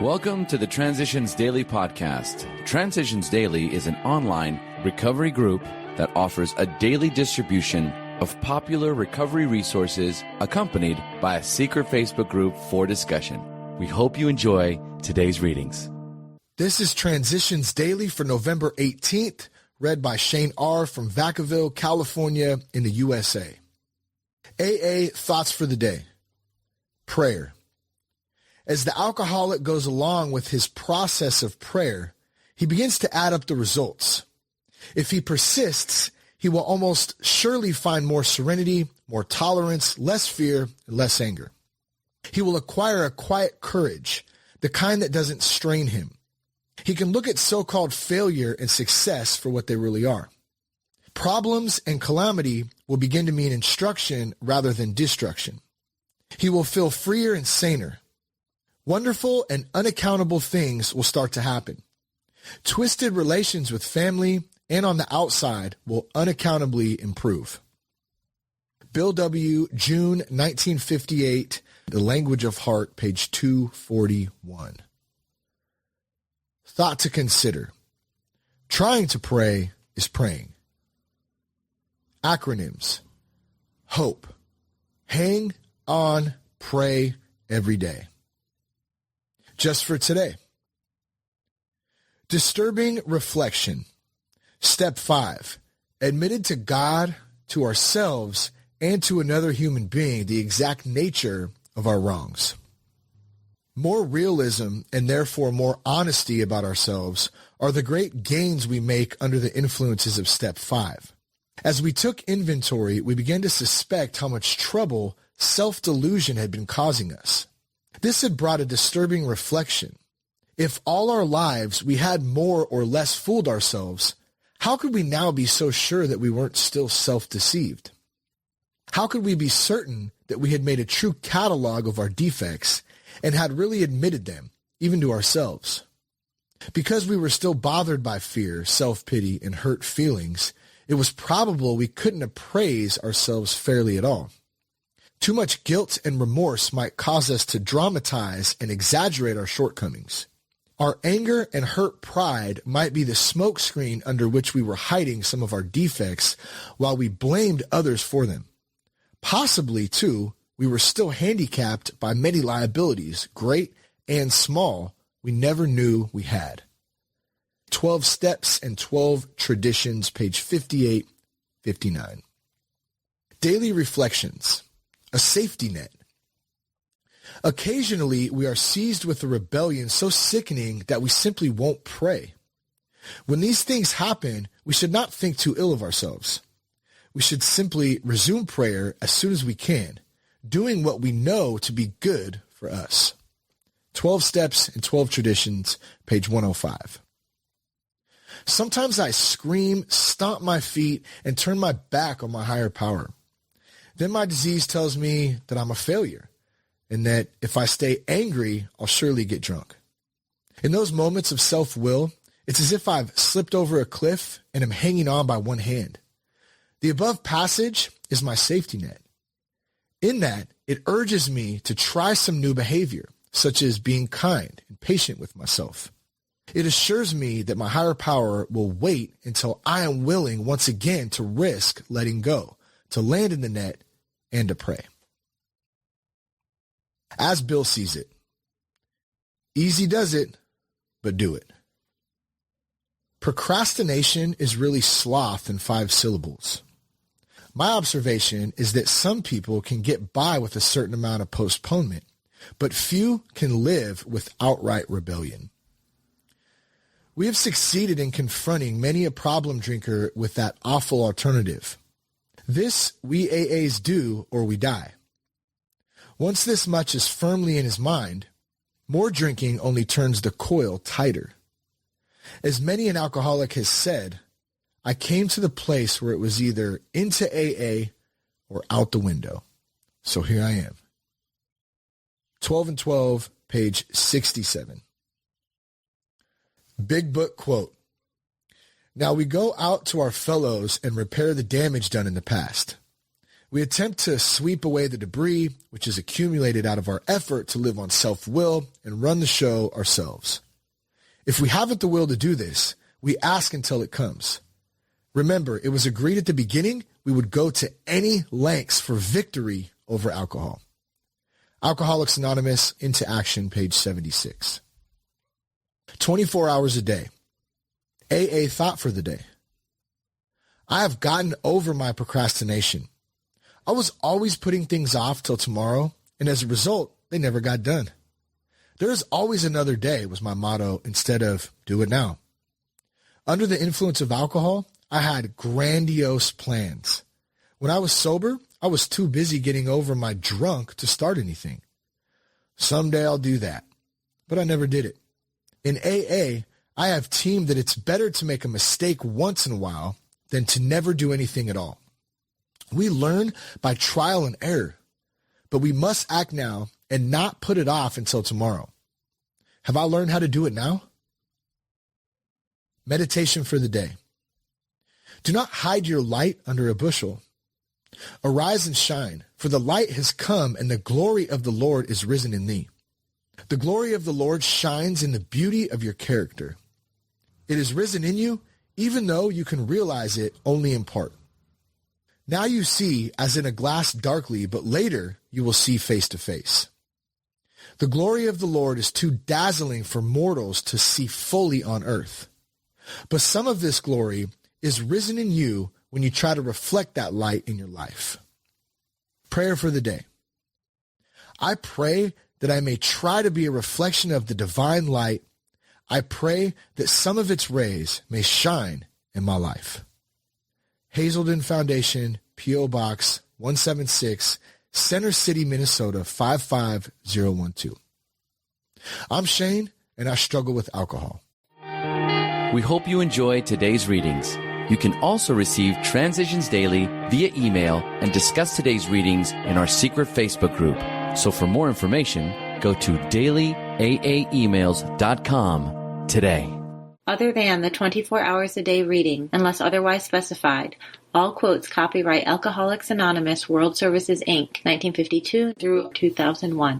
Welcome to the Transitions Daily podcast. Transitions Daily is an online recovery group that offers a daily distribution of popular recovery resources accompanied by a secret Facebook group for discussion. We hope you enjoy today's readings. This is Transitions Daily for November 18th, read by Shane R. from Vacaville, California in the USA. AA Thoughts for the Day. Prayer. As the alcoholic goes along with his process of prayer, he begins to add up the results. If he persists, he will almost surely find more serenity, more tolerance, less fear, and less anger. He will acquire a quiet courage, the kind that doesn't strain him. He can look at so-called failure and success for what they really are. Problems and calamity will begin to mean instruction rather than destruction. He will feel freer and saner. Wonderful and unaccountable things will start to happen. Twisted relations with family and on the outside will unaccountably improve. Bill W., June 1958, The Language of Heart, page 241. Thought to consider. Trying to pray is praying. Acronyms. HOPE. Hang on, pray every day. Just for today. Disturbing reflection. Step 5. Admitted to God, to ourselves, and to another human being the exact nature of our wrongs. More realism and therefore more honesty about ourselves are the great gains we make under the influences of Step 5. As we took inventory, we began to suspect how much trouble self-delusion had been causing us. This had brought a disturbing reflection. If all our lives we had more or less fooled ourselves, how could we now be so sure that we weren't still self-deceived? How could we be certain that we had made a true catalog of our defects and had really admitted them, even to ourselves? Because we were still bothered by fear, self-pity, and hurt feelings, it was probable we couldn't appraise ourselves fairly at all. Too much guilt and remorse might cause us to dramatize and exaggerate our shortcomings. Our anger and hurt pride might be the smokescreen under which we were hiding some of our defects while we blamed others for them. Possibly, too, we were still handicapped by many liabilities, great and small, we never knew we had. 12 Steps and 12 Traditions, page 58, 59. Daily Reflections. A safety net. Occasionally, we are seized with a rebellion so sickening that we simply won't pray. When these things happen, we should not think too ill of ourselves. We should simply resume prayer as soon as we can, doing what we know to be good for us. 12 Steps and 12 Traditions, page 105. Sometimes I scream, stomp my feet, and turn my back on my higher power. Then my disease tells me that I'm a failure and that if I stay angry, I'll surely get drunk. In those moments of self-will, it's as if I've slipped over a cliff and am hanging on by one hand. The above passage is my safety net. In that, it urges me to try some new behavior, such as being kind and patient with myself. It assures me that my higher power will wait until I am willing once again to risk letting go, to land in the net, and to pray. As Bill sees it, easy does it, but do it. Procrastination is really sloth in 5 syllables. My observation is that some people can get by with a certain amount of postponement, but few can live with outright rebellion. We have succeeded in confronting many a problem drinker with that awful alternative. This we AAs do or we die. Once this much is firmly in his mind, more drinking only turns the coil tighter. As many an alcoholic has said, I came to the place where it was either into AA or out the window. So here I am. 12 and 12, page 67. Big Book quote. Now we go out to our fellows and repair the damage done in the past. We attempt to sweep away the debris which is accumulated out of our effort to live on self-will and run the show ourselves. If we haven't the will to do this, we ask until it comes. Remember, it was agreed at the beginning we would go to any lengths for victory over alcohol. Alcoholics Anonymous, Into Action, page 76. 24 hours a day. AA thought for the day. I have gotten over my procrastination. I was always putting things off till tomorrow, and as a result, they never got done. There is always another day was my motto instead of do it now. Under the influence of alcohol, I had grandiose plans. When I was sober, I was too busy getting over my drunk to start anything. Someday I'll do that, but I never did it. In AA, I have teamed that it's better to make a mistake once in a while than to never do anything at all. We learn by trial and error, but we must act now and not put it off until tomorrow. Have I learned how to do it now? Meditation for the day. Do not hide your light under a bushel. Arise and shine, for the light has come and the glory of the Lord is risen in thee. The glory of the Lord shines in the beauty of your character. It is risen in you, even though you can realize it only in part. Now you see as in a glass darkly, but later you will see face to face. The glory of the Lord is too dazzling for mortals to see fully on earth. But some of this glory is risen in you when you try to reflect that light in your life. Prayer for the day. I pray that I may try to be a reflection of the divine light. I pray that some of its rays may shine in my life. Hazelden Foundation, P.O. Box 176, Center City, Minnesota 55012. I'm Shane, and I struggle with alcohol. We hope you enjoyed today's readings. You can also receive Transitions Daily via email and discuss today's readings in our secret Facebook group. So for more information, go to dailyaaemails.com today. Other than the 24 hours a day reading, unless otherwise specified, all quotes copyright Alcoholics Anonymous World Services, Inc., 1952 through 2001.